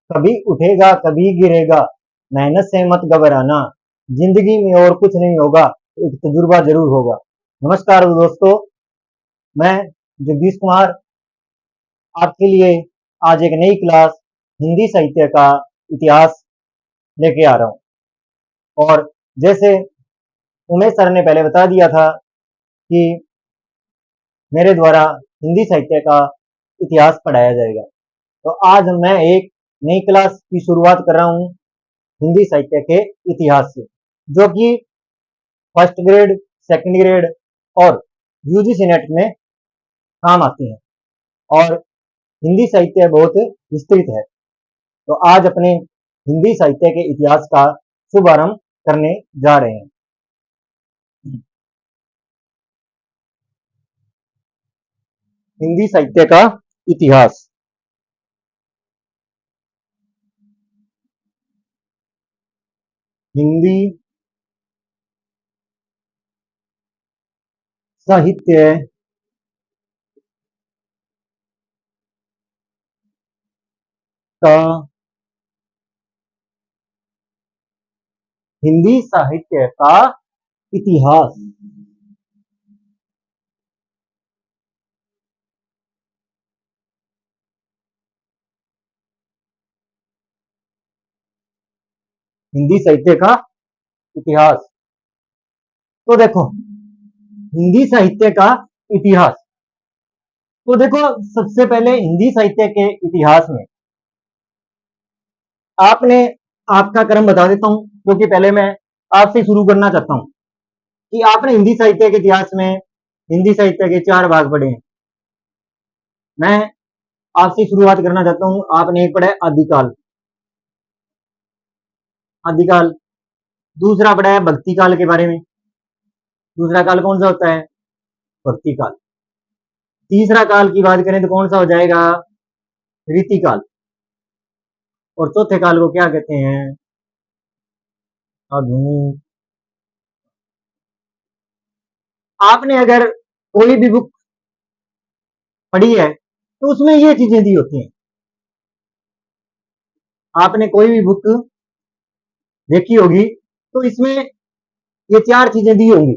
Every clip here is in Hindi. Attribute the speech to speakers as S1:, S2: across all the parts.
S1: कभी उठेगा कभी गिरेगा, मेहनत से मत घबराना, जिंदगी में और कुछ नहीं होगा, एक तजुर्बा जरूर होगा। नमस्कार दोस्तों, मैं जगदीश कुमार आपके लिए आज एक नई क्लास हिंदी साहित्य का इतिहास लेके आ रहा हूँ। और जैसे उमेश सर ने पहले बता दिया था कि मेरे द्वारा हिंदी साहित्य का इतिहास पढ़ाया जाएगा, तो आज मैं एक नई क्लास की शुरुआत कर रहा हूँ हिंदी साहित्य के इतिहास से, जो कि फर्स्ट ग्रेड, सेकंड ग्रेड और यूजीसी नेट में काम आती है। और हिंदी साहित्य बहुत विस्तृत है, तो आज अपने हिंदी साहित्य के इतिहास का शुभारंभ करने जा रहे हैं। हिंदी साहित्य का इतिहास। हिंदी साहित्य का हिंदी साहित्य का इतिहास। हिंदी साहित्य का इतिहास। तो देखो, हिंदी साहित्य का इतिहास, तो देखो सबसे पहले हिंदी साहित्य के इतिहास में आपने आपका क्रम बता देता हूं, क्योंकि पहले मैं आपसे शुरू करना चाहता हूं कि आपने हिंदी साहित्य के इतिहास में हिंदी साहित्य के 4 भाग पढ़े हैं। मैं आपसे शुरुआत करना चाहता हूं। आपने एक पढ़ा है आदिकाल, आदिकाल। दूसरा पढ़ा है भक्ति काल के बारे में। दूसरा काल कौन सा होता है? भक्ति काल। तीसरा काल की बात करें तो कौन सा हो जाएगा? रीतिकाल। और चौथे काल को क्या कहते हैं? आधुनिक। आपने अगर कोई भी बुक पढ़ी है तो उसमें ये चीजें दी होती हैं। आपने कोई भी बुक देखी होगी तो इसमें ये 4 चीजें दी होंगी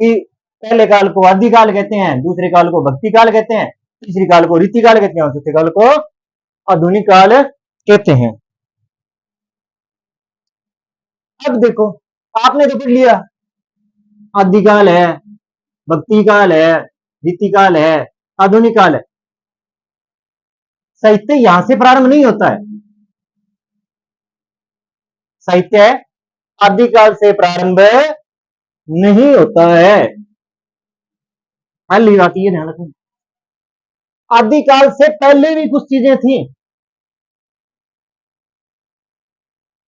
S1: कि पहले काल को आदिकाल कहते हैं, दूसरे काल को भक्ति काल कहते हैं, तीसरी काल को रीतिकाल कहते हैं और चौथे काल को आधुनिक काल कहते हैं। अब देखो, आपने तो पढ़ लिया आदिकाल है, भक्ति काल है, रीतिकाल है, आधुनिक काल है। साहित्य यहां से प्रारंभ नहीं होता है। साहित्य आदिकाल से प्रारंभ नहीं होता है। पहली बात ये ध्यान रखें, आदिकाल से पहले भी कुछ चीजें थी।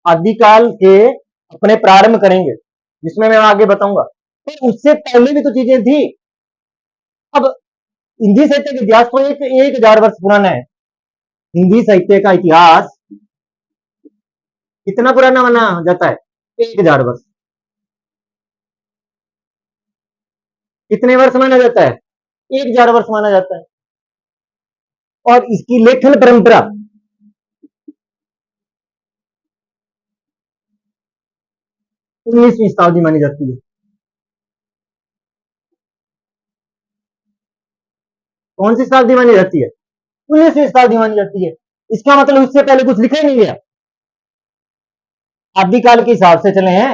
S1: आदिकाल के अपने प्रारंभ करेंगे, जिसमें मैं आगे बताऊंगा, पर उससे पहले भी तो चीजें थी। अब हिंदी साहित्य का इतिहास तो 1000 वर्ष पुराना है। हिंदी साहित्य का इतिहास कितना पुराना माना जाता है? 1000 वर्ष। कितने वर्ष माना जाता है? 1000 वर्ष माना जाता है। और इसकी लेखन परंपरा 19वीं शताब्दी मानी जाती है। कौन सी शताब्दी मानी जाती है? 19वीं शताब्दी मानी जाती है। इसका मतलब उससे पहले कुछ लिखा ही नहीं गया। आदिकाल के हिसाब से चले हैं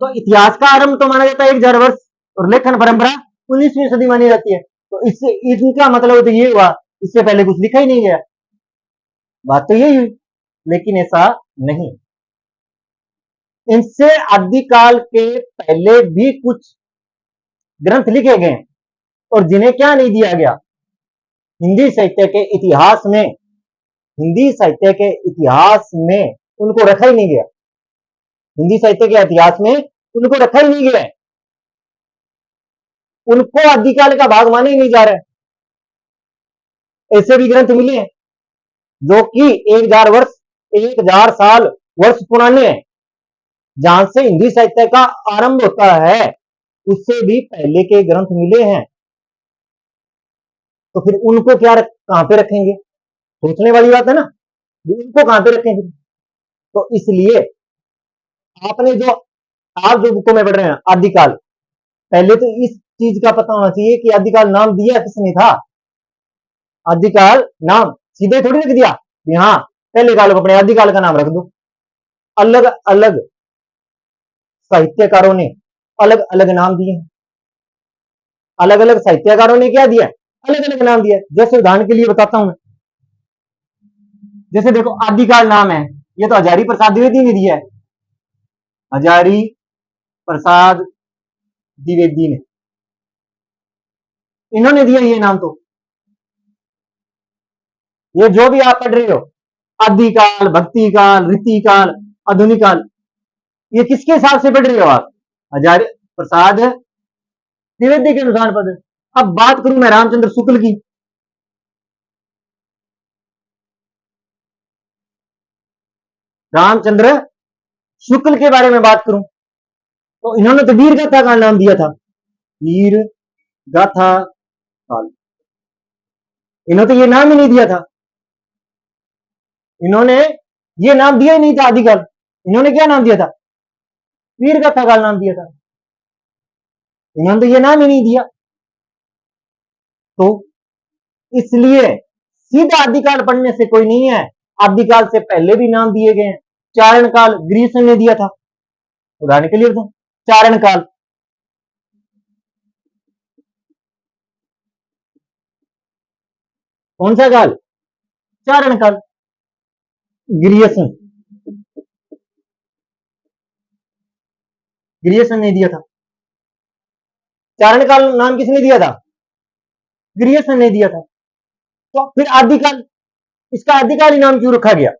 S1: तो इतिहास का आरंभ तो माना जाता है 1000 वर्ष, और लेखन परंपरा 19वीं सदी मानी जाती है। तो इससे इनका मतलब तो ये हुआ, इससे पहले कुछ लिखा ही नहीं गया। बात तो यही हुई, लेकिन ऐसा नहीं। इनसे आदिकाल के पहले भी कुछ ग्रंथ लिखे गए और जिन्हें क्या नहीं दिया गया? हिंदी साहित्य के इतिहास में, हिंदी साहित्य के इतिहास में उनको रखा ही नहीं गया। हिंदी साहित्य के इतिहास में उनको रखा ही नहीं गया है। उनको आदिकाल का भाग माने ही नहीं जा रहा है। ऐसे भी ग्रंथ मिले हैं जो कि 1000 वर्ष, 1000 साल वर्ष पुराने हैं। जहां से हिंदी साहित्य का आरंभ होता है उससे भी पहले के ग्रंथ मिले हैं। तो फिर उनको क्या कहां पे रखेंगे? सोचने वाली बात है ना। इनको कहां पे रखें फिर? तो इसलिए आपने जो आप जो बुकों में पढ़ रहे हैं आदिकाल, पहले तो इस चीज का पता होना चाहिए कि आदिकाल नाम दिया किसने था। आदिकाल नाम सीधे थोड़ी रख दिया कि हाँ पहले काल को अपने आदिकाल का नाम रख दो। अलग अलग साहित्यकारों ने अलग अलग नाम दिए हैं। अलग अलग साहित्यकारों ने क्या दिया, अलग अलग नाम दिया। जैसे उदाहरण के लिए बताता हूं मैं, जैसे देखो आदिकाल नाम है, ये तो हजारी प्रसाद द्विवेदी ने दिया है। हजारी प्रसाद द्विवेदी ने, इन्होंने दिया ये नाम। तो ये जो भी आप पढ़ रहे हो, आदिकाल, भक्ति काल, रीति काल, आधुनिक काल, ये किसके हिसाब से पढ़ रहे हो आप? हजारी प्रसाद द्विवेदी के अनुसार पढ़। अब बात करूं मैं रामचंद्र शुक्ल की, रामचंद्र शुक्ल के बारे में बात करूं तो इन्होंने तो वीर गाथा का नाम दिया था। वीर गाथा काल, इन्होंने तो ये नाम ही नहीं दिया था। इन्होंने ये नाम दिया ही नहीं था आदिकाल। इन्होंने क्या नाम दिया था? वीर गाथा काल नाम दिया था। इन्होंने तो ये नाम ही नहीं दिया। तो इसलिए सीधा आदिकाल पढ़ने से कोई नहीं है। आदिकाल से पहले भी नाम दिए गए हैं। चारण काल ग्रीस ने दिया था, उदाहरण के लिए बताऊं, चारण काल, कौन सा काल? चारण काल, ग्रीसन, ग्रीसन ने दिया था। चारण काल नाम किसने दिया था? ग्रीसन ने दिया था। तो फिर आदिकाल, इसका आदिकाल ही नाम क्यों रखा गया?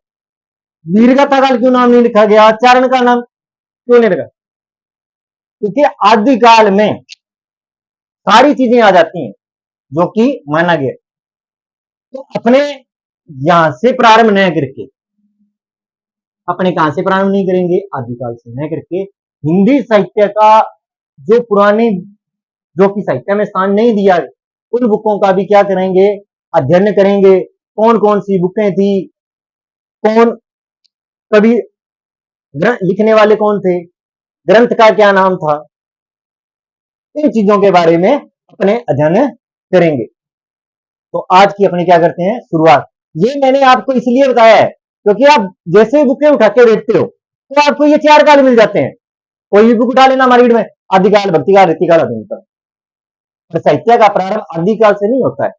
S1: वीर गाथा काल क्यों नाम नहीं लिखा गया? चारण का नाम क्यों नहीं रखा? क्योंकि आदिकाल में सारी चीजें आ जाती हैं जो कि माना गया। तो अपने यहां से प्रारंभ न करके, अपने कहां से प्रारंभ नहीं करेंगे? आदिकाल से न करके हिंदी साहित्य का जो पुराने, जो कि साहित्य में स्थान नहीं दिया, उन बुकों का भी क्या करेंगे? अध्ययन करेंगे। कौन कौन सी बुकें थी, कौन कभी लिखने वाले कौन थे, ग्रंथ का क्या नाम था, इन चीजों के बारे में अपने अध्ययन करेंगे। तो आज की अपने क्या करते हैं शुरुआत। ये मैंने आपको इसलिए बताया है क्योंकि आप जैसे बुकें उठा के देखते हो तो आपको ये चार काल मिल जाते हैं। कोई भी बुक उठा लेना मार्केट में, आदिकाल, भक्तिकाल, रीतिकाल, आधुनिक काल। तो साहित्य का प्रारंभ आदिकाल से नहीं होता है।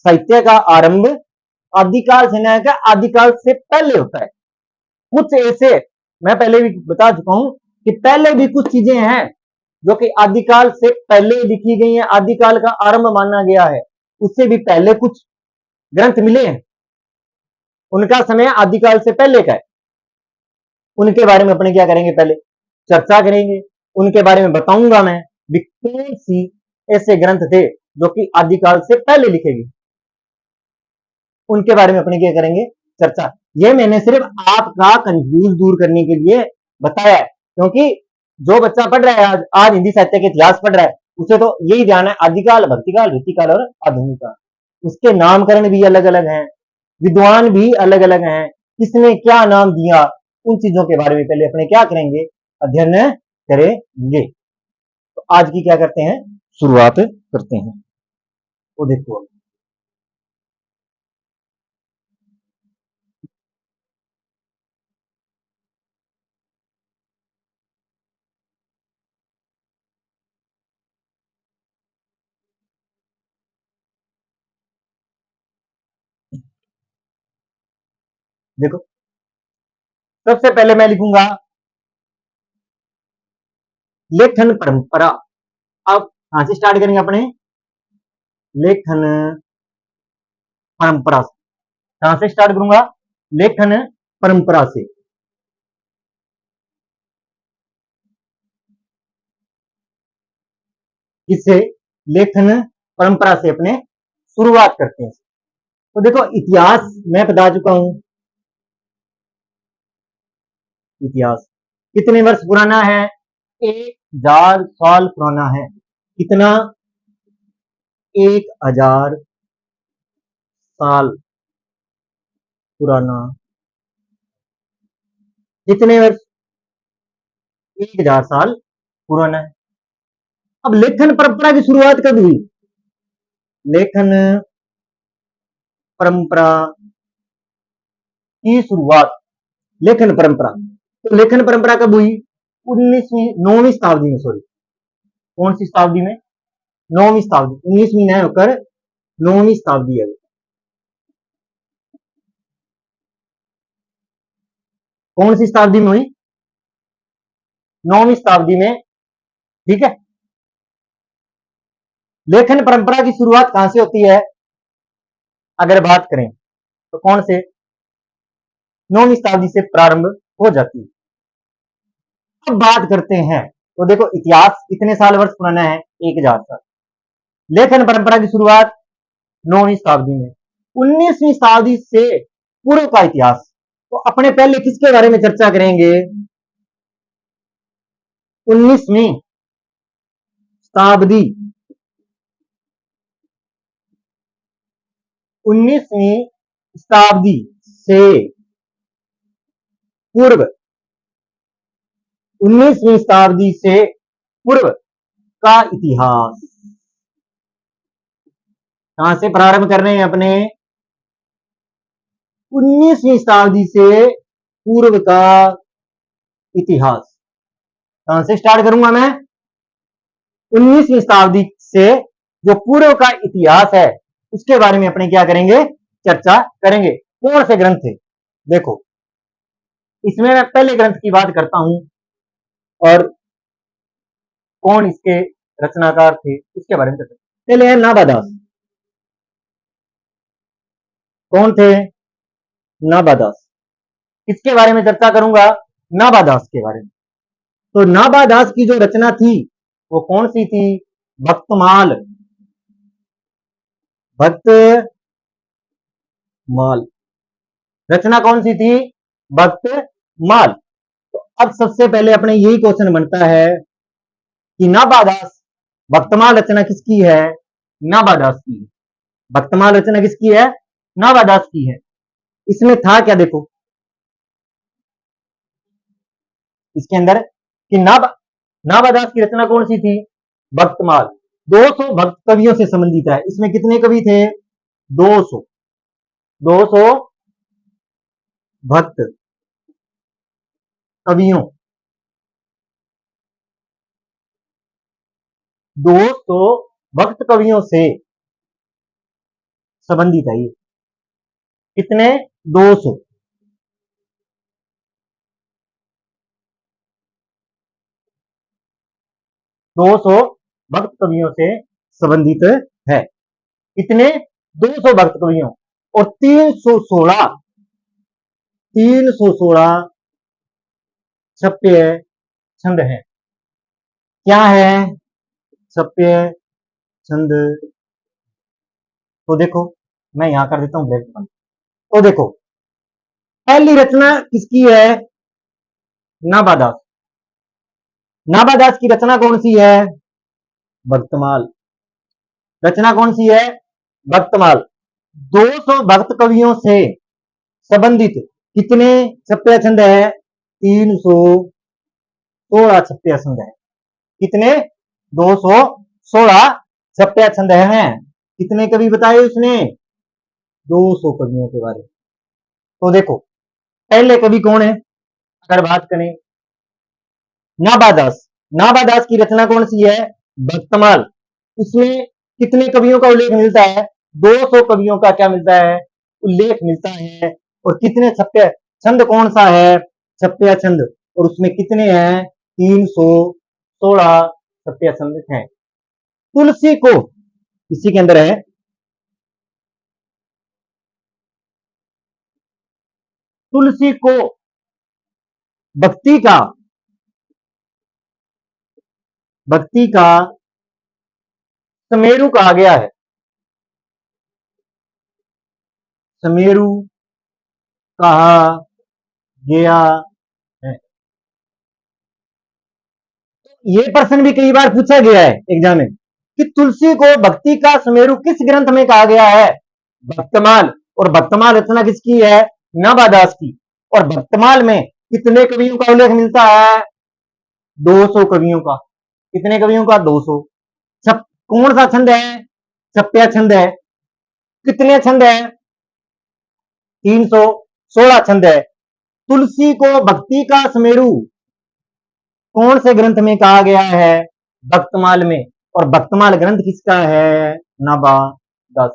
S1: साहित्य का आरंभ आदिकाल से नहीं, आदिकाल से पहले होता है। कुछ ऐसे मैं पहले भी बता चुका हूं कि पहले भी कुछ चीजें हैं जो कि आदिकाल से पहले लिखी गई हैं, आदिकाल का आरंभ माना गया है। उससे भी पहले कुछ ग्रंथ मिले हैं, उनका समय आदिकाल से पहले का है। उनके बारे में अपने क्या करेंगे, पहले चर्चा करेंगे। उनके बारे में बताऊंगा मैं भी कौन सी ऐसे ग्रंथ थे जो कि आदिकाल से पहले लिखे गए, उनके बारे में अपने क्या करेंगे, चर्चा। ये मैंने सिर्फ आपका कंफ्यूज दूर करने के लिए बताया है, क्योंकि जो बच्चा पढ़ रहा है आज हिंदी साहित्य के इतिहास पढ़ रहा है, उसे तो यही ध्यान है आदिकाल, भक्तिकाल, रीतिकाल और आधुनिक काल। उसके नामकरण भी अलग अलग हैं, विद्वान भी अलग अलग हैं, किसने क्या नाम दिया, उन चीजों के बारे में पहले अपने क्या करेंगे, अध्ययन करेंगे। तो आज की क्या करते हैं, शुरुआत करते हैं। तो देखो देखो, सबसे पहले मैं लिखूंगा लेखन परंपरा। अब कहां से स्टार्ट करेंगे अपने, लेखन परंपरा से। कहां से स्टार्ट करूंगा, लेखन परंपरा से। इससे लेखन परंपरा से अपने शुरुआत करते हैं। तो देखो इतिहास मैं बता चुका हूं, इतिहास कितने वर्ष पुराना है, 1000 साल पुराना है। कितना, 1000 साल पुराना। कितने वर्ष? 1000 साल पुराना है। अब लेखन परंपरा की शुरुआत कब हुई? लेखन परंपरा की शुरुआत, लेखन परंपरा, तो लेखन परंपरा कब हुई? 9वीं शताब्दी में, सॉरी, कौन सी शताब्दी में? 9वीं शताब्दी, 19वीं नहीं होकर 9वीं शताब्दी है। कौन सी शताब्दी में हुई? 9वीं शताब्दी में, ठीक है। लेखन परंपरा की शुरुआत कहां से होती है अगर बात करें तो? कौन से? 9वीं शताब्दी से प्रारंभ हो जाती है। अब बात करते हैं तो देखो, इतिहास कितने साल वर्ष पुराना है? 1000 साल। लेखन परंपरा की शुरुआत 9वीं शताब्दी में। 19वीं शताब्दी से पूर्व का इतिहास, तो अपने पहले किसके बारे में चर्चा करेंगे? 19वीं शताब्दी, 19वीं शताब्दी से पूर्व, 19वीं शताब्दी से पूर्व का इतिहास। कहां से प्रारंभ कर रहे हैं अपने? 19वीं शताब्दी से पूर्व का इतिहास। कहां से स्टार्ट करूंगा मैं? 19वीं शताब्दी से जो पूर्व का इतिहास है उसके बारे में अपने क्या करेंगे? चर्चा करेंगे। कौन से ग्रंथ थे? देखो, इसमें मैं पहले ग्रंथ की बात करता हूं और कौन इसके रचनाकार थे उसके बारे में चर्चा। पहले है नाभादास। कौन थे? नाभादास। किसके बारे में चर्चा करूंगा? नाभादास के बारे में। तो नाभादास की जो रचना थी वो कौन सी थी? भक्तमाल। भक्तमाल रचना कौन सी थी? भक्तमाल। तो अब सबसे पहले अपने यही क्वेश्चन बनता है कि नाभादास, भक्तमाल रचना किसकी है? नाभादास की है। भक्तमाल रचना किसकी है? नाभादास की है। इसमें था क्या? देखो इसके अंदर कि नाभादास की रचना कौन सी थी? भक्तमाल। 200 भक्त कवियों से संबंधित है। इसमें कितने कवि थे? 200 भक्त कवियों, 200 भक्त कवियों से संबंधित है ये। कितने? 200 भक्त कवियों से संबंधित है। कितने? 200 भक्त कवियों। और 316 छप्य छंद है। क्या है? छप्य छंद। तो देखो, मैं यहां कर देता हूं ब्लैक बंद। तो देखो, पहली रचना किसकी है? नाभादास। नाभादास की रचना कौन सी है? भक्तमाल। रचना कौन सी है? भक्तमाल। 200 भक्त कवियों से संबंधित कितने छप्य छंद है? 316 छप्य छंद है। कितने? 216 छप्य छंद हैं। कितने कवि बताए उसने? 200 कवियों के बारे में। तो देखो, पहले कवि कौन है अगर बात करें? नाभादास। नाभादास की रचना कौन सी है? भक्तमाल। उसमें कितने कवियों का उल्लेख मिलता है? 200 कवियों का क्या मिलता है? उल्लेख मिलता है। और कितने छप्य छंद कौन सा है? छप्य छंद। और उसमें कितने हैं? 316 छप्य छंद हैं। तुलसी को, इसी के अंदर है, तुलसी को भक्ति का सुमेरु कहा गया है। सुमेरु कहा गया है। ये प्रश्न भी कई बार पूछा गया है एग्जाम में कि तुलसी को भक्ति का सुमेरु किस ग्रंथ में कहा गया है? भक्तमाल। और भक्तमाल रचना किसकी है? नाबादास की। और भक्तमाल में कितने कवियों का उल्लेख मिलता है? 200 कवियों का। कितने कवियों का? 200। कौन सा छंद है? छप्या छंद है। कितने छंद है? 316 छंद है। तुलसी को भक्ति का सुमेरु कौन से ग्रंथ में कहा गया है? भक्तमाल में। और भक्तमाल ग्रंथ किसका है? नाबादास।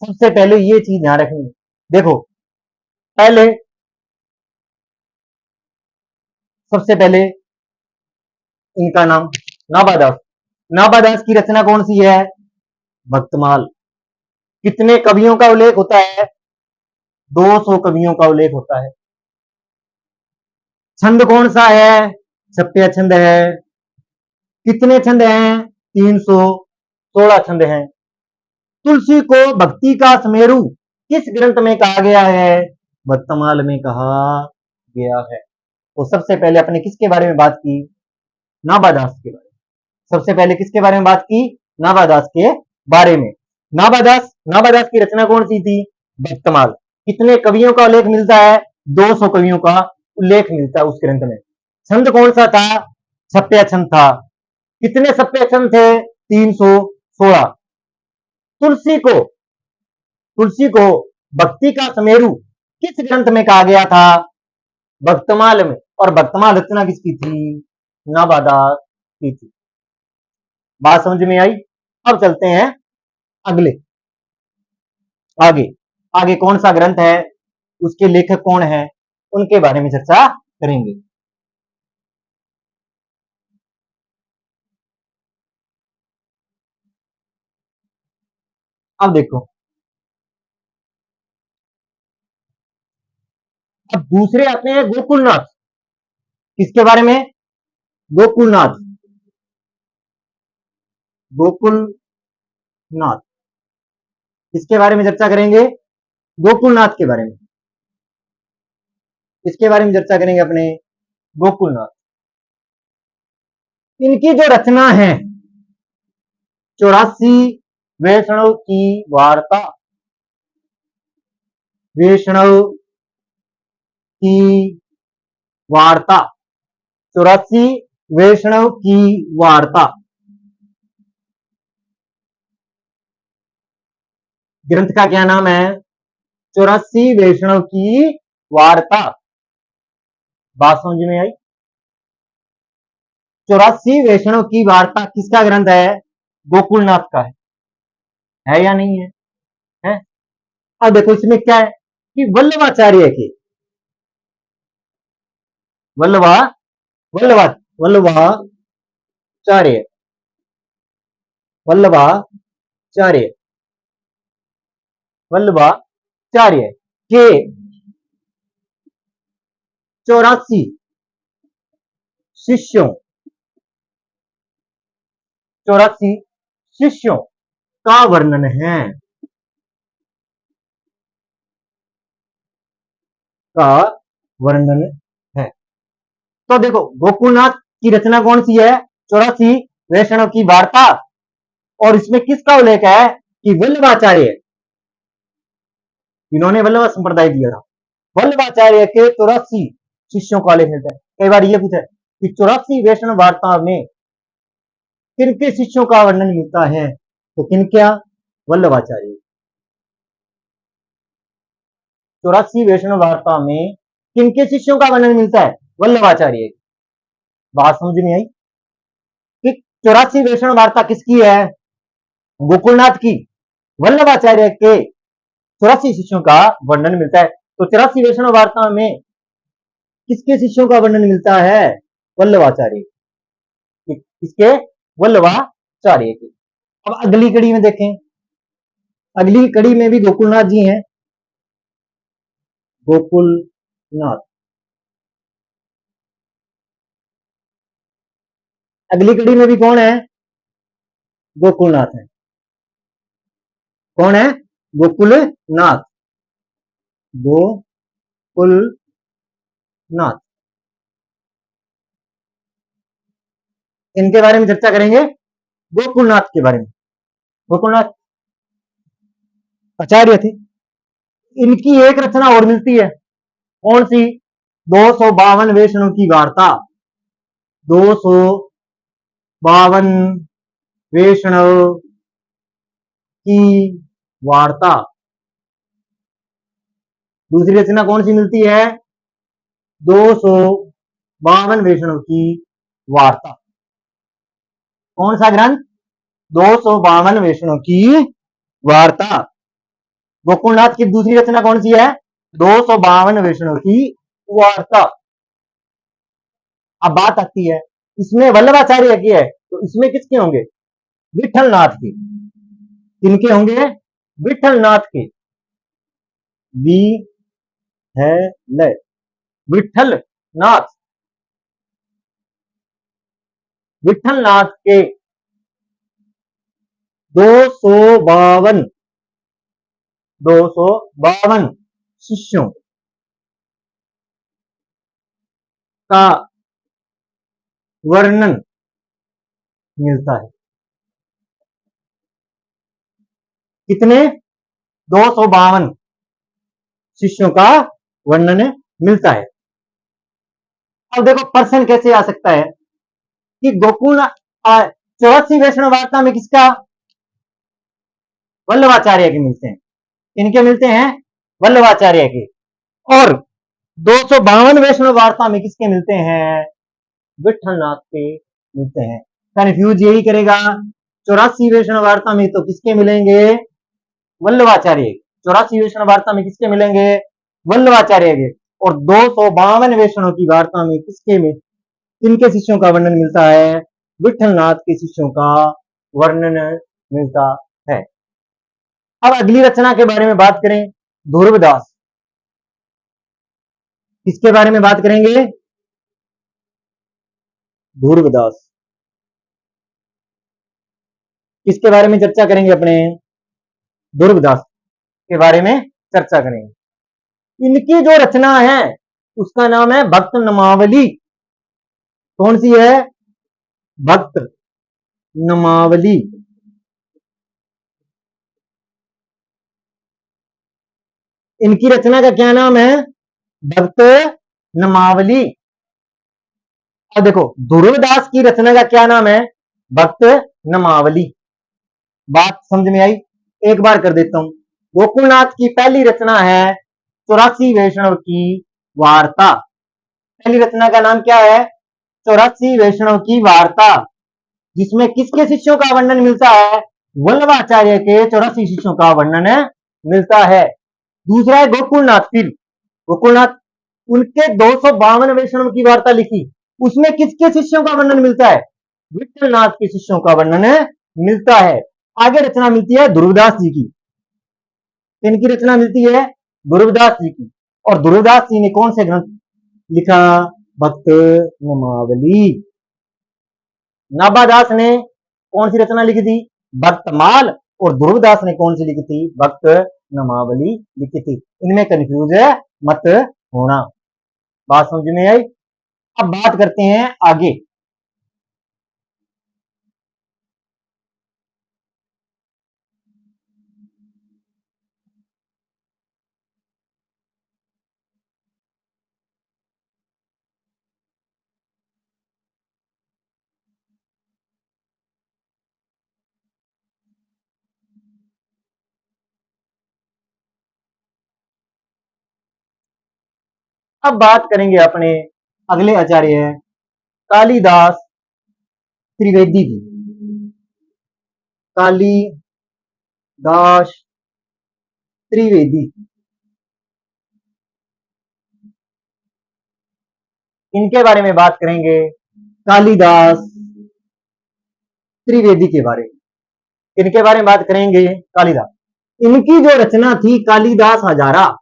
S1: सबसे पहले ये चीज ध्यान रखनी है। देखो, पहले सबसे पहले इनका नाम नाबादास। नाबादास की रचना कौन सी है? भक्तमाल। कितने कवियों का उल्लेख होता है? 200 कवियों का उल्लेख होता है। छंद कौन सा है? छप्या छंद है। कितने छंद हैं? 316 छंद हैं। तुलसी को भक्ति का सुमेरु किस ग्रंथ में कहा गया है? भक्तमाल में कहा गया है। तो सबसे पहले अपने किसके बारे में बात की? नाबादास के बारे में। सबसे पहले किसके बारे में बात की? नाबादास के बारे में। नाबादास की रचना कौन सी थी? भक्तमाल। कितने कवियों का उल्लेख मिलता है? 200 कवियों का उल्लेख मिलता है उस ग्रंथ में। छंद कौन सा था? छप्या छंद था। कितने छप्या छंद थे? 316। तुलसी को भक्ति का सुमेरु किस ग्रंथ में कहा गया था? भक्तमाल में। और भक्तमाल रचना किसकी थी? नाबादास की थी। बात समझ में आई? अब चलते हैं अगले आगे। आगे कौन सा ग्रंथ है, उसके लेखक कौन है, उनके बारे में चर्चा करेंगे। अब देखो, अब दूसरे आते हैं गोकुलनाथ। किसके बारे में? गोकुलनाथ। गोकुलनाथ किसके बारे में चर्चा करेंगे? गोकुलनाथ के बारे में। किसके बारे में चर्चा करेंगे अपने? गोकुलनाथ। इनकी जो रचना है 84 वैष्णव की वार्ता। वैष्णव की वार्ता। 84 वैष्णव की वार्ता ग्रंथ का क्या नाम है? 84 वैष्णव की वार्ता। बात समझ में आई? 84 वैष्णव की वार्ता किसका ग्रंथ है? गोकुलनाथ का है या नहीं है? है। अब देखो इसमें क्या है कि वल्लभाचार्य के वल्लभा वल्लभा वल्लभाचार्य वल्लभाचार्य वल्लभाचार्य के 84 शिष्यों 84 शिष्यों का वर्णन है। का वर्णन है। तो देखो गोकुलनाथ की रचना कौन सी है? 84 वैष्णव की वार्ता। और इसमें किसका उल्लेख है? कि वल्लभाचार्य, इन्होंने वल्लभ संप्रदाय दिया था। वल्लभाचार्य के 84 शिष्यों का उल्लेख मिलता है। कई बार यह पूछा है कि 84 वैष्णव वार्ता में किनके शिष्यों का वर्णन मिलता है? तो किन क्या? वल्लभाचार्य। 84 वैष्णव वार्ता में किनके शिष्यों का वर्णन मिलता है? वल्लभाचार्य। बात समझ में आई कि 84 वैष्णव वार्ता किसकी है? गोकुलनाथ की। वल्लभाचार्य के 84 शिष्यों का वर्णन मिलता है। तो 84 वैष्णव वार्ता में किसके शिष्यों का वर्णन मिलता है? वल्लभाचार्य। किसके? वल्लभाचार्य के। अब अगली कड़ी में देखें, अगली कड़ी में भी गोकुलनाथ जी हैं। गोकुलनाथ। अगली कड़ी में भी कौन है? गोकुलनाथ है। कौन है? गोकुलनाथ। गोकुलनाथ। इनके बारे में चर्चा करेंगे। गोकुलनाथ के बारे में। गोकुलनाथ आचार्य थे। इनकी एक रचना और मिलती है, कौन सी? 252 वैष्णव की वार्ता। 252 वैष्णव की वार्ता। दूसरी रचना कौन सी मिलती है? 252 वैष्णव की वार्ता। कौन सा ग्रंथ? 252 वैष्णव की वार्ता। गोकुलनाथ की दूसरी रचना कौन सी है? 252 वैष्णव की वार्ता। अब बात आती है, इसमें वल्लभाचार्य की है, तो इसमें किसके होंगे? विठलनाथ के। किनके होंगे? विठलनाथ के। वी है ल विठलनाथ। विठलनाथ के 252 शिष्यों का वर्णन मिलता है। कितने? 252 शिष्यों का वर्णन मिलता है। अब देखो प्रश्न कैसे आ सकता है कि गोकुल 84 वैष्णव वार्ता में किसका? वल्लभाचार्य के मिलते हैं। इनके मिलते हैं? वल्लभाचार्य के। और 252 वैष्णव वार्ता में किसके मिलते हैं? विठलनाथ के मिलते हैं। कंफ्यूज यही करेगा, 84 वैष्णव वार्ता में तो किसके मिलेंगे? वल्लभाचार्य। 84 वैष्णव वार्ता में किसके मिलेंगे? वल्लभाचार्य के। और 252 वैष्णव की वार्ता में किसके में किनके शिष्यों का वर्णन मिलता है? विठलनाथ के शिष्यों का वर्णन मिलता है। अब अगली रचना के बारे में बात करें, ध्रुवदास। किसके बारे में बात करेंगे? ध्रुवदास। किसके बारे में चर्चा करेंगे? अपने ध्रुवदास के बारे में चर्चा करेंगे। इनकी जो रचना है उसका नाम है भक्त नमावली। कौन सी है? भक्त नमावली। इनकी रचना का क्या नाम है? भक्त नमावली। और देखो, ध्रुवदास की रचना का क्या नाम है? भक्त नमावली। बात समझ में आई? एक बार कर देता हूं। गोकुलनाथ की पहली रचना है 84 वैष्णव की वार्ता। पहली रचना का नाम क्या है? 84 वैष्णव की वार्ता, जिसमें किसके शिष्यों का वर्णन मिलता है? वल्लभाचार्य के 84 शिष्यों का वर्णन मिलता है। दूसरा है गोकुलनाथ। फिर गोकुलनाथ उनके 252 वैष्णव की वार्ता लिखी, उसमें किसके शिष्यों का वर्णन मिलता है? विठलनाथ के शिष्यों का वर्णन मिलता है। आगे रचना मिलती है ध्रुवदास जी की। इनकी रचना मिलती है ध्रुवदास जी की। और ध्रुवदास जी ने कौन से ग्रंथ लिखा? भक्त नमावली। नाभादास ने कौन सी रचना लिखी थी? भक्तमाल। और ध्रुवदास ने कौन सी लिखी थी? भक्त नमावली लिखी थी। इनमें कंफ्यूज मत होना। बात समझ में आई? अब बात करते हैं आगे। अब बात करेंगे अपने अगले आचार्य कालिदास त्रिवेदी की। कालिदास त्रिवेदी, इनके बारे में बात करेंगे। कालिदास त्रिवेदी के बारे में। इनके बारे में बात करेंगे। कालिदास, इनकी जो रचना थी कालिदास हजारा।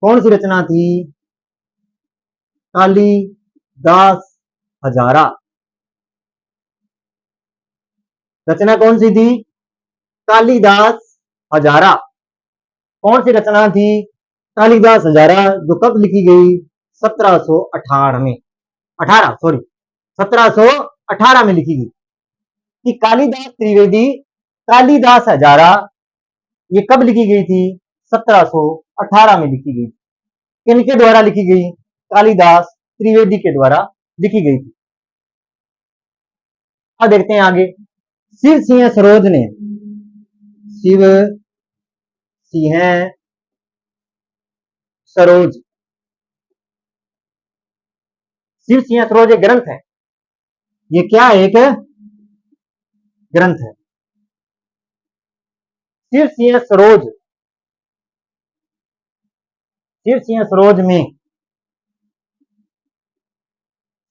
S1: कौन सी रचना थी? कालिदास हजारा। रचना कौन सी थी? कालिदास हजारा। कौन सी रचना थी? कालिदास हजारा, जो कब लिखी गई? 1718 में। 1718 में लिखी गई। कि कालिदास त्रिवेदी, कालिदास हजारा, ये कब लिखी गई थी? 1718 में लिखी गई। किनके द्वारा लिखी गई? कालिदास त्रिवेदी के द्वारा लिखी गई थी। अब देखते हैं आगे। शिव सिंह सरोज ने, शिव सिंह सरोज, शिव सिंह सरोज एक ग्रंथ है। ये क्या है? एक ग्रंथ है। शिव सिंह सरोज, शिव सिंह सरोज में,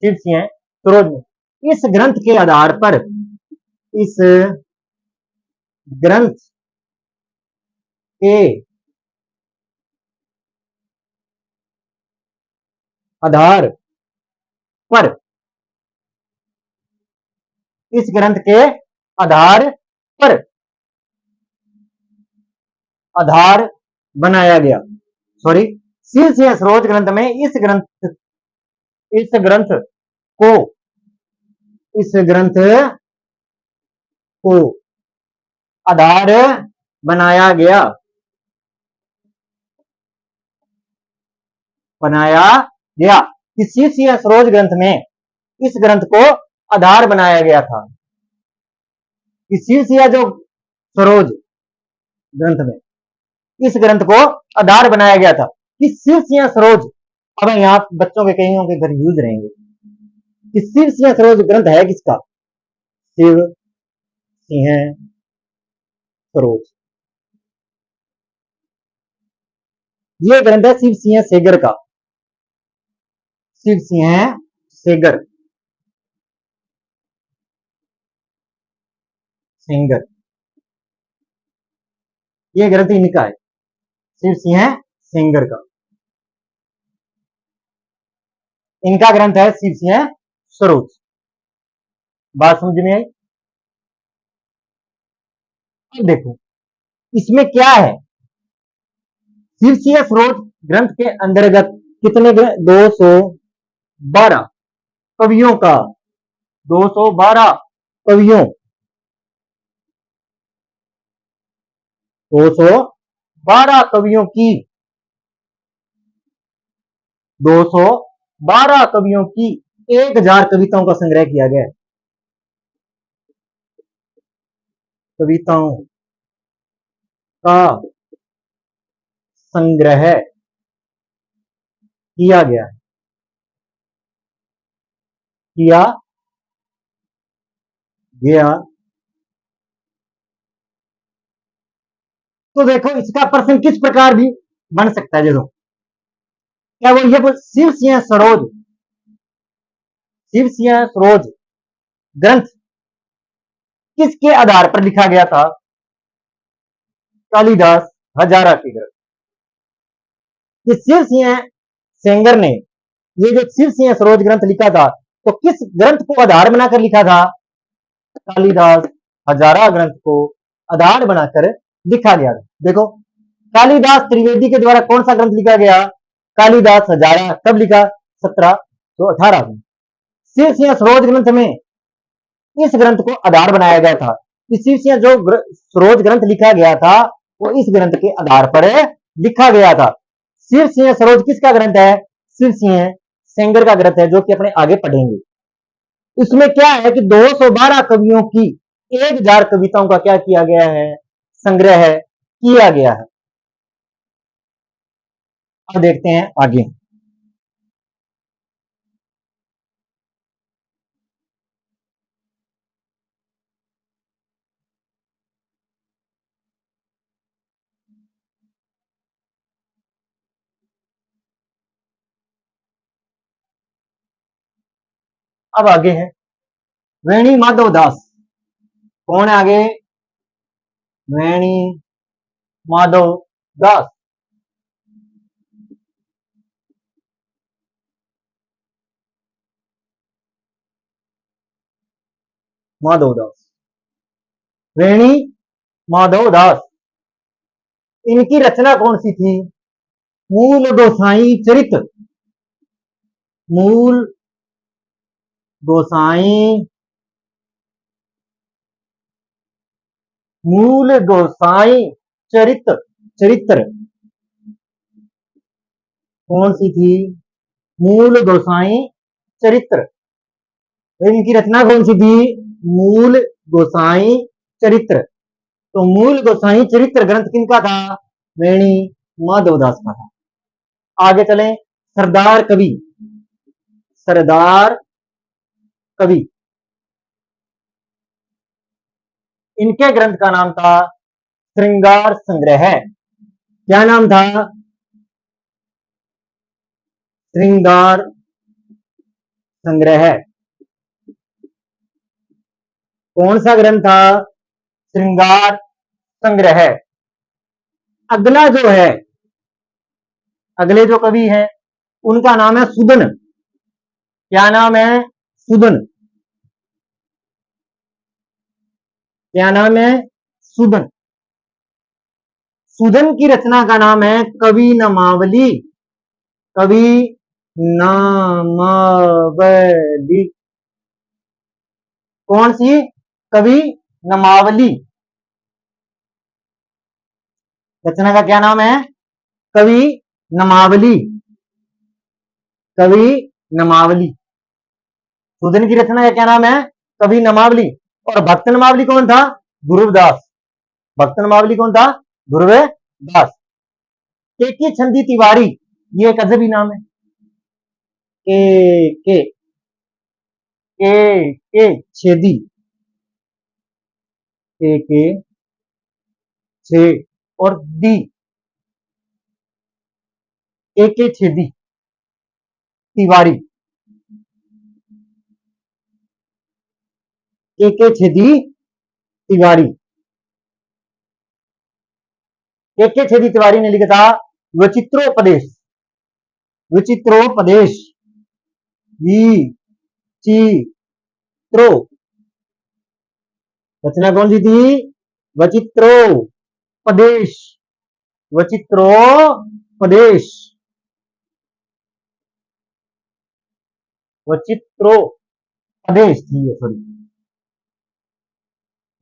S1: शिव सिंह सरोज में इस ग्रंथ के आधार पर, इस ग्रंथ के आधार पर, इस ग्रंथ के आधार पर आधार बनाया गया। सॉरी, शिव सिंह सरोज ग्रंथ में इस ग्रंथ को, इस ग्रंथ को आधार बनाया गया, कि शिव सिंह सरोज ग्रंथ में इस ग्रंथ को आधार बनाया गया था। कि शिव सिंह जो सरोज ग्रंथ में इस ग्रंथ को आधार बनाया गया था। कि शिव सिंह सरोज, अब यहाँ बच्चों के कईयों के घर यूज रहेंगे कि शिव सिंह सरोज ग्रंथ है किसका? शिव सिंह सरोज। ये ग्रंथ है शिव सिंह सेगर का, शिव सिंह सेगर, सेंगर, ये ग्रंथ इनका है, शिव सिंह सेंगर का। इनका ग्रंथ है शिव सिंह सरोज। बात समझ में आई? अब देखो इसमें क्या है। शिव सिंह सरोज ग्रंथ के अंतर्गत कितने 212 कवियों का, 212 कवियों, 212 कवियों की, 212 कवियों की 1000 कविताओं का संग्रह किया गया है। कविताओं का संग्रह किया गया है, किया गया। तो देखो इसका प्रश्न किस प्रकार भी बन सकता है। देखो क्या वो ये शिव सिंह सरोज, शिव सिंह सरोज ग्रंथ किसके आधार पर लिखा गया था? कालिदास हजारा के ग्रंथ। कि शिव सिंह सेंगर ने ये जो शिव सिंह सरोज ग्रंथ लिखा था, तो किस ग्रंथ को आधार बनाकर लिखा था? कालिदास हजारा ग्रंथ को आधार बनाकर लिखा गया था। देखो कालिदास त्रिवेदी के द्वारा कौन सा ग्रंथ लिखा गया? कालिदास हजारा। कब लिखा? 1718 में। शिव सिंह सरोज ग्रंथ में इस ग्रंथ को आधार बनाया गया था। शिव सिंह जो सरोज ग्रंथ लिखा गया था वो इस ग्रंथ के आधार पर लिखा गया था। शिव सिंह सरोज किसका ग्रंथ है? शिव सिंह सेंगर का ग्रंथ है, जो कि अपने आगे पढ़ेंगे। इसमें क्या है कि 212 कवियों की 1000 कविताओं का क्या किया गया है? संग्रह किया गया है। अब देखते हैं आगे। अब आगे है वेणी माधव दास। कौन है आगे? वेणी माधव दास। माधव दास, वेणी माधव दास। इनकी रचना कौन सी थी? मूल गोसाई चरित, मूल गोसाई, मूल गोसाई चरित्र, चरित्र कौन सी थी? मूल गोसाई चरित्र। इनकी रचना कौन सी थी? मूल गोसाई चरित्र। तो मूल गोसाई चरित्र ग्रंथ किनका था? वेणी माधवदास का था। आगे चलें। सरदार कवि, सरदार कवि, इनके ग्रंथ का नाम था श्रृंगार संग्रह। क्या नाम था? श्रृंगार संग्रह। कौन सा ग्रंथ था? श्रृंगार संग्रह। अगला जो है, अगले जो कवि हैं उनका नाम है सुदन। क्या नाम है? सुदन। क्या नाम है? सुदन। सुदन की रचना का नाम है कवि नामावली। कवि नामावली। कौन सी? कवि नामावली। रचना का क्या नाम है? कवि नामावली। कवि नामावली। सुदन की रचना का क्या नाम है? कवि नामावली। और भक्त नामावली कौन था? ध्रुवदास। भक्त नामावली कौन था? ध्रुवदास। के छंदी तिवारी, ये एक अजबी नाम है। के छेदी, के छे और दी, के छेदी तिवारी। के छेदी तिवारी। के छेदी तिवारी ने लिखा था विचित्रोपदेश। विचित्रोपदेश। विचित्रो, रचना कौन सी थी? विचित्रोपदेश। विचित्रोपदेश। विचित्रोपदेश थी ये, सॉरी।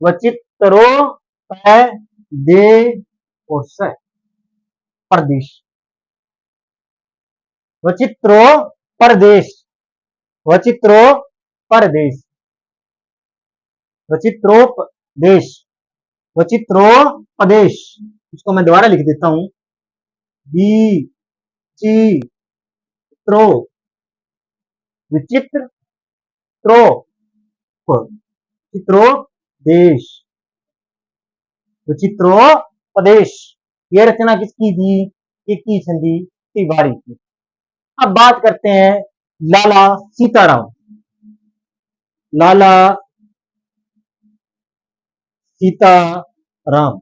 S1: विचित्रो दे और स प्रदेश। विचित्रो प्रदेश। विचित्रो प्रदेश। विचित्रोपदेश। विचित्रोपदेश। इसको मैं दोबारा लिख देता हूं। विचित्रो, विचित्र त्रो, विचित्रोपदेश। विचित्रोपदेश। यह रचना किसकी थी? की छंदी तिवारी की। अब बात करते हैं लाला सीताराम। लाला सीताराम,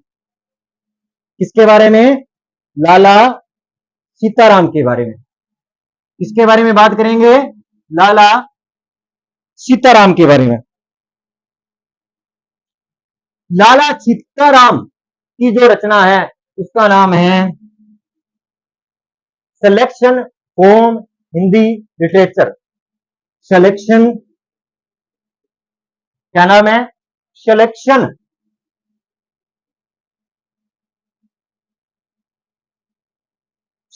S1: किसके बारे में? लाला सीताराम के बारे में। किसके बारे में बात करेंगे? लाला सीताराम के बारे में। लाला सीताराम की जो रचना है उसका नाम है selection from Hindi literature. Selection, क्या नाम है? सिलेक्शन,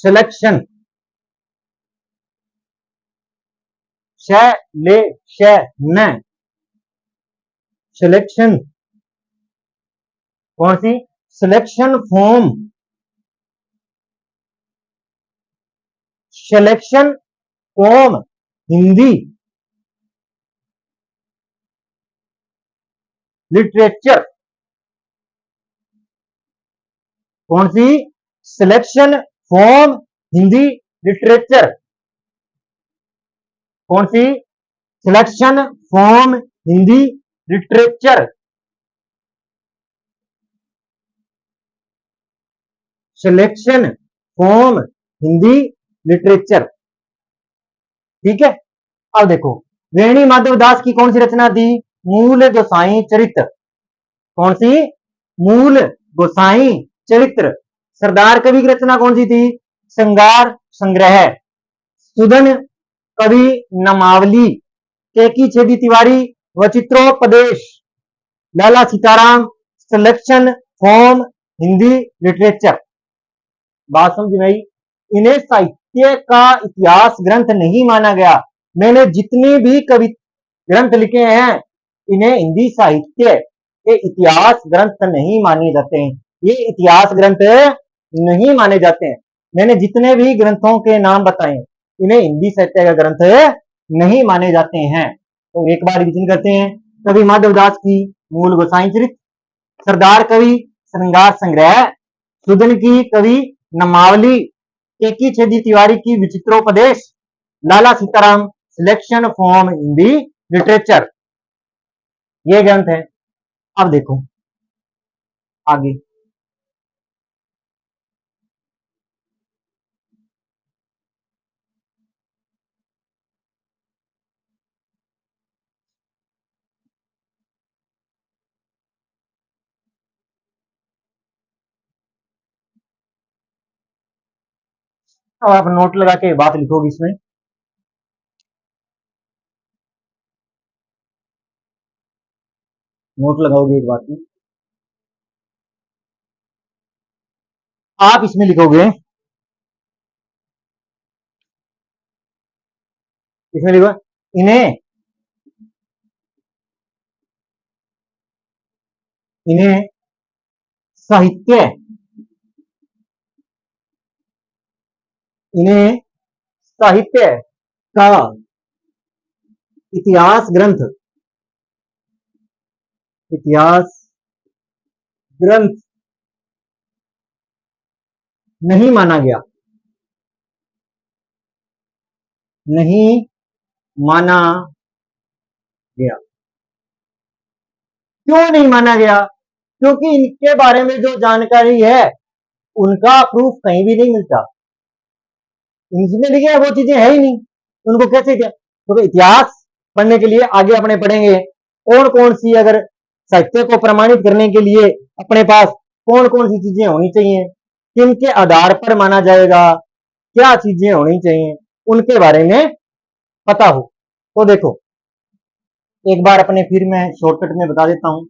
S1: सिलेक्शन, न सिलेक्शन। कौन सी? Selection from, selection from Hindi literature. कौन सी? Selection from Hindi literature. कौन सी? Selection from Hindi literature. Selection from Hindi literature. ठीक है। अब देखो, वेणी माधवदास की कौन सी रचना थी? मूल गोसाई चरित्र। कौन सी? मूल गोसाई चरित्र। सरदार कवि की रचना कौन सी थी? श्रृंगार संग्रह। सुदन कवि नामावली। Keki Chhedi Tiwari Vichitropadesh. Lala Sitaram selection from Hindi literature. बात समझ में आई? इन्हें साहित्य साहित्य का इतिहास ग्रंथ नहीं माना गया। मैंने जितने भी कवि ग्रंथ लिखे हैं इन्हें हिंदी साहित्य के इतिहास ग्रंथ नहीं माने जाते हैं। ये इतिहास ग्रंथ नहीं माने जाते हैं। मैंने जितने भी ग्रंथों के नाम बताए इन्हें हिंदी साहित्य का ग्रंथ नहीं माने जाते हैं। तो एक बार रिविजन करते हैं। कवि माधवदास की मूल गोसाई चरित, सरदार कवि श्रृंगार संग्रह, सुदन की कवि नमावली, केकी छेदी तिवारी की Vichitropadesh, Lala Sitaram selection from Hindi literature, ये ग्रंथ है। अब देखो आगे। अब आप नोट लगा के बात लिखोगे इसमें। नोट लगाओगे एक बात में। आप इसमें लिखोगे, इसमें लिखो इन्हें इन्हें साहित्य इन्हें साहित्य का इतिहास ग्रंथ इतिहास ग्रंथ नहीं माना गया। नहीं माना गया। क्यों नहीं माना गया? क्योंकि इनके बारे में जो जानकारी है उनका प्रूफ कहीं भी नहीं मिलता। इनमें लिखे हैं वो चीजें है ही नहीं, उनको कैसे क्या? तो इतिहास पढ़ने के लिए आगे अपने पढ़ेंगे कौन कौन सी, अगर साहित्य को प्रमाणित करने के लिए अपने पास कौन कौन सी चीजें होनी चाहिए, किन के आधार पर माना जाएगा, क्या चीजें होनी चाहिए, उनके बारे में पता हो। तो देखो एक बार अपने फिर मैं शॉर्टकट में बता देता हूं।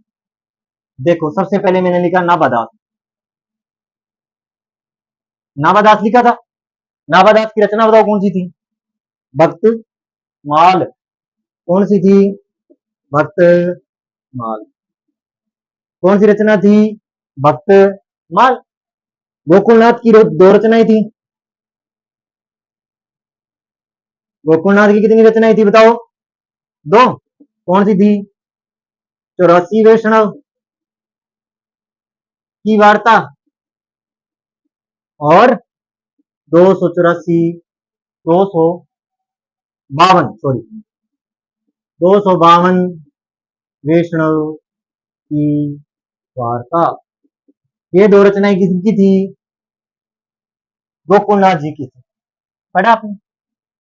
S1: देखो सबसे पहले मैंने लिखा नाबादास। नाबादास लिखा था। नाबादास की रचना बताओ कौन सी थी? भक्त माल। कौन सी थी? भक्त माल। कौन सी रचना थी? भक्त माल। गोकुलनाथ की दो रचनाएं थी। गोकुलनाथ की कितनी रचनाएं थी बताओ? दो। कौन सी थी? 84 वैष्णव की वार्ता और 284 252 सॉरी 252 वैष्णव की वार्ता। ये दो रचनाएं किसकी थी? गोकुलनाथ जी की थी। पढ़ा आपने?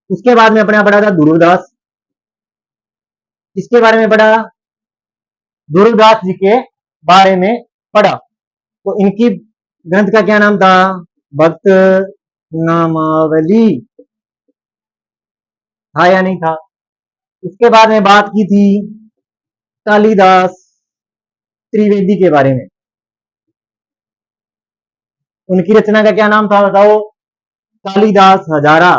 S1: उसके बाद में अपने पढ़ा था दुर्गदास। इसके बारे में पढ़ा, दुर्गदास जी के बारे में पढ़ा। तो इनकी ग्रंथ का क्या नाम था? भक्त नामावली था या नहीं था? इसके बाद में बात की थी कालिदास त्रिवेदी के बारे में। उनकी रचना का क्या नाम था बताओ? कालिदास हजारा।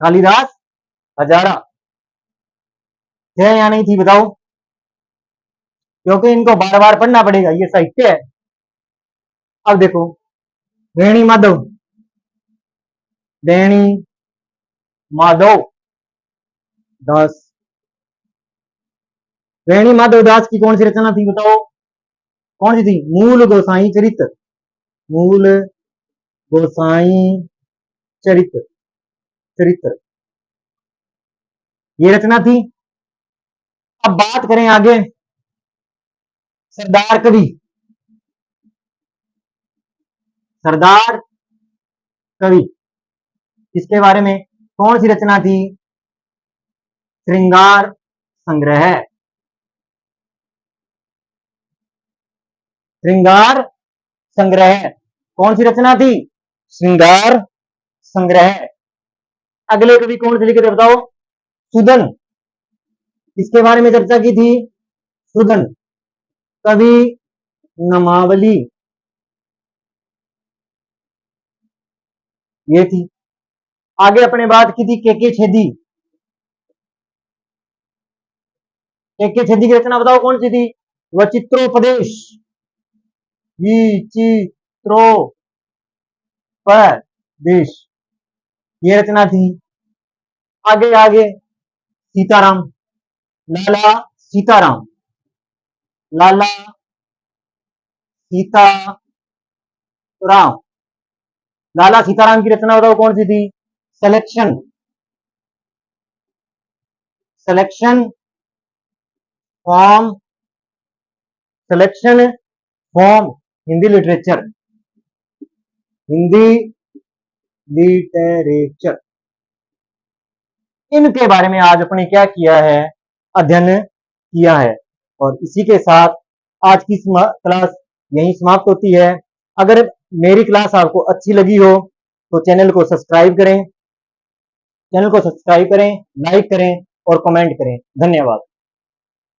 S1: कालिदास हजारा थे या नहीं थी बताओ? क्योंकि इनको बार बार पढ़ना पड़ेगा, ये साहित्य है। अब देखो वेणी माधव, वेणी माधव दास। वेणी माधव दास की कौन सी रचना थी बताओ? कौन सी थी? मूल गोसाई चरित। मूल गोसाई चरित्र चरित्र ये रचना थी। अब बात करें आगे सरदार कवि। सरदार कवि इसके बारे में कौन सी रचना थी? श्रृंगार संग्रह। श्रृंगार संग्रह कौन सी रचना थी? श्रृंगार संग्रह। अगले कवि कौन से लिखे थे बताओ? सुदन। इसके बारे में चर्चा की थी। सुदन कवि नामावली, ये थी। आगे अपने बात की थी केके छेदी। केके छेदी की रचना बताओ कौन सी थी? वचित्रोपदेश, विचित्रोपदेश, ये रचना थी। आगे आगे सीताराम, लाला सीताराम, लाला सीताराम, लाला सीताराम की रचना बताओ कौन सी थी? Selection, selection from, selection from Hindi literature, Hindi literature. इनके बारे में आज अपने क्या किया है? अध्ययन किया है। और इसी के साथ आज की क्लास यहीं समाप्त होती है। अगर मेरी क्लास आपको अच्छी लगी हो तो चैनल को सब्सक्राइब करें, लाइक करें और कमेंट करें। धन्यवाद।